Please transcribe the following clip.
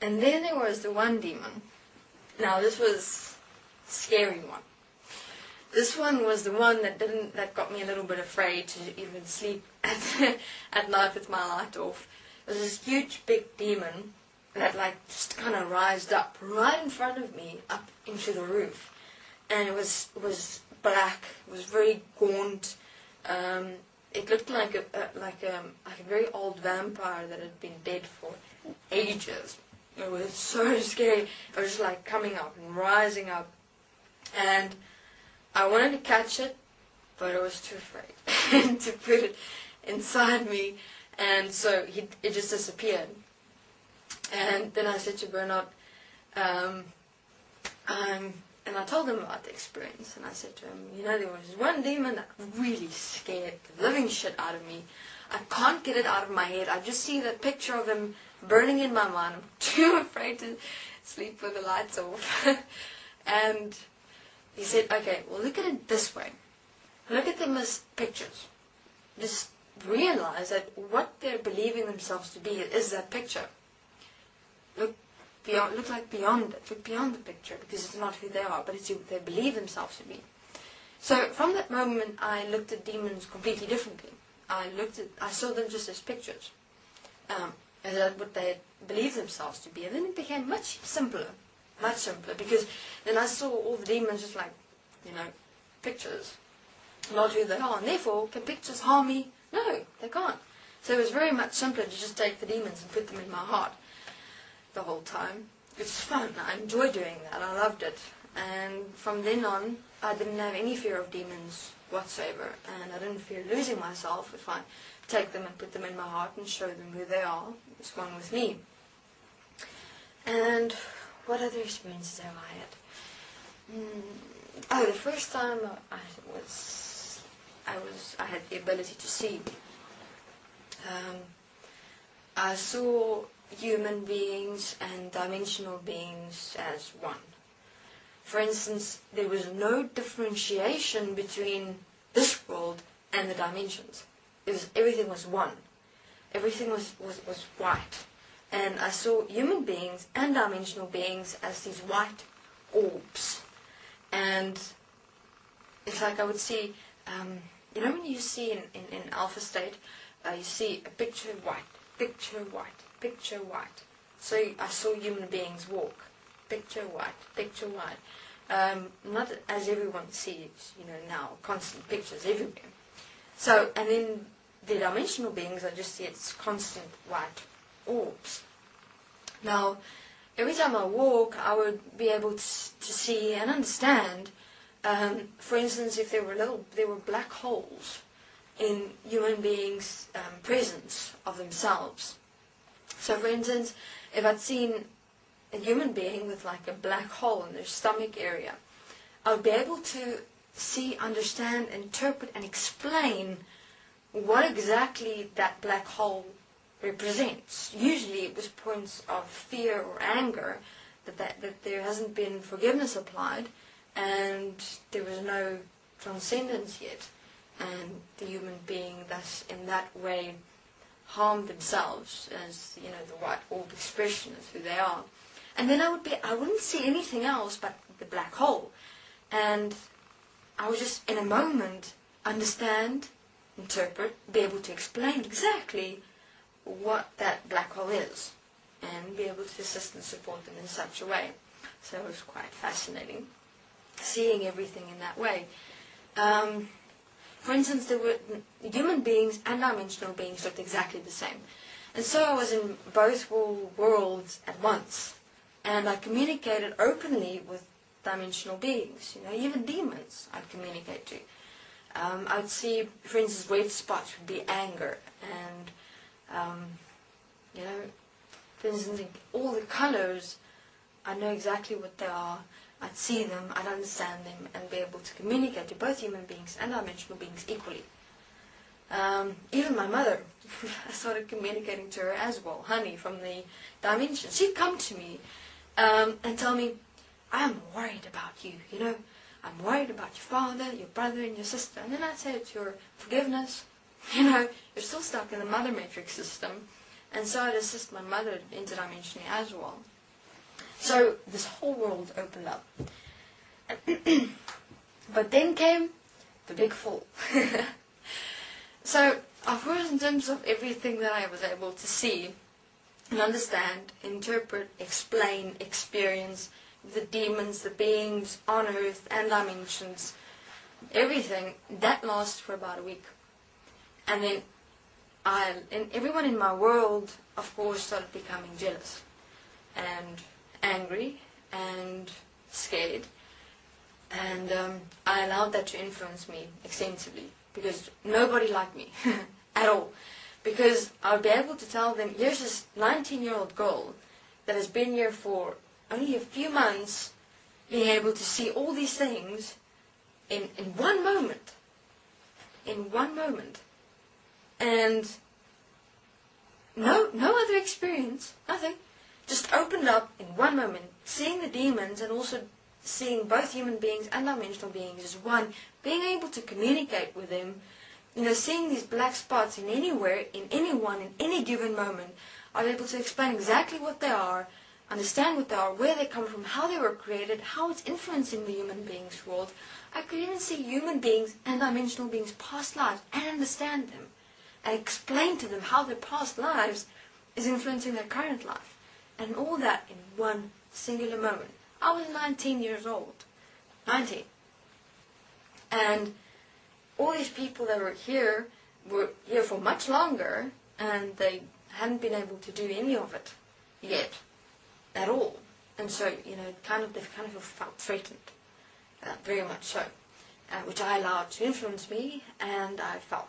And then there was the one demon. Now this was a scary one. This one was the one that got me a little bit afraid to even sleep at night with my light off. It was this huge big demon that just kind of rised up right in front of me up into the roof. And it was black. It was very gaunt. It looked like a very old vampire that had been dead for ages. It was so scary. It was like coming up and rising up. And I wanted to catch it, but I was too afraid to put it inside me. And so it just disappeared. And then I said to Bernard, and I told him about the experience. And I said to him, there was one demon that really scared the living shit out of me. I can't get it out of my head. I just see the picture of him burning in my mind. I'm too afraid to sleep with the lights off. And he said, okay, well, look at it this way. Look at them as pictures. Just realize that what they're believing themselves to be is that picture. Look beyond it. Look beyond the picture, because it's not who they are, but it's who they believe themselves to be. So from that moment, I looked at demons completely differently. I saw them just as pictures, and that's what they believe themselves to be. And then it became much simpler, because then I saw all the demons just like, pictures, not who they are. And therefore, can pictures harm me? No, they can't. So it was very much simpler to just take the demons and put them in my heart the whole time. It's fun. I enjoy doing that. I loved it. And from then on, I didn't have any fear of demons whatsoever. And I didn't fear losing myself if I take them and put them in my heart and show them who they are. It's one with me. And what other experiences have I had? The first time I had the ability to see. I saw human beings and dimensional beings as one. For instance, there was no differentiation between this world and the dimensions. Everything was one. Everything was white. And I saw human beings and dimensional beings as these white orbs. And it's like I would see, when you see in alpha state, you see a picture white, picture white, picture white. So I saw human beings walk, picture white, picture white. Not as everyone sees, now, constant pictures everywhere. So, and then the dimensional beings, I just see it's constant white orbs. Now, every time I walk, I would be able to see and understand. For instance, if there were black holes in human beings' presence of themselves. So, for instance, if I'd seen a human being with like a black hole in their stomach area, I would be able to see, understand, interpret, and explain what exactly that black hole represents. Usually it was points of fear or anger, that there hasn't been forgiveness applied, and there was no transcendence yet, and the human being thus in that way harmed themselves as, the white orb expression of who they are. And then I wouldn't see anything else but the black hole. And I would just, in a moment, understand, interpret, be able to explain exactly what that black hole is, and be able to assist and support them in such a way. So it was quite fascinating, seeing everything in that way. For instance, there were human beings and dimensional beings looked exactly the same. And so I was in both worlds at once. And I communicated openly with dimensional beings, even demons I'd communicate to. I'd see, for instance, red spots would be anger. And, for instance, all the colors, I know exactly what they are. I'd see them, I'd understand them, and be able to communicate to both human beings and dimensional beings equally. Even my mother, I started communicating to her as well, Honey, from the dimension. She'd come to me and tell me, I'm worried about you, I'm worried about your father, your brother, and your sister. And then I'd say it's your forgiveness. You're still stuck in the mother matrix system. And so I'd assist my mother interdimensionally as well. So this whole world opened up. But then came the big fall. So, of course, in terms of everything that I was able to see and understand, interpret, explain, experience, the demons, the beings on earth and dimensions, everything, that lasted for about a week. And then everyone in my world, of course, started becoming jealous and angry and scared. And I allowed that to influence me extensively, because nobody liked me at all. Because I would be able to tell them, here's this 19-year-old girl that has been here for only a few months, being able to see all these things in one moment. In one moment. And no other experience, nothing. Just opened up in one moment, seeing the demons and also seeing both human beings and dimensional beings as one, being able to communicate with them, seeing these black spots in anywhere, in anyone, in any given moment. I was able to explain exactly what they are, understand what they are, where they come from, how they were created, how it's influencing the human beings' world. I could even see human beings and dimensional beings' past lives and understand them, and explain to them how their past lives is influencing their current life. And all that in one singular moment. I was 19 years old. 19. And all these people that were here for much longer, and they hadn't been able to do any of it yet, at all. And so, they've kind of felt threatened, very much so, which I allowed to influence me, and I fell.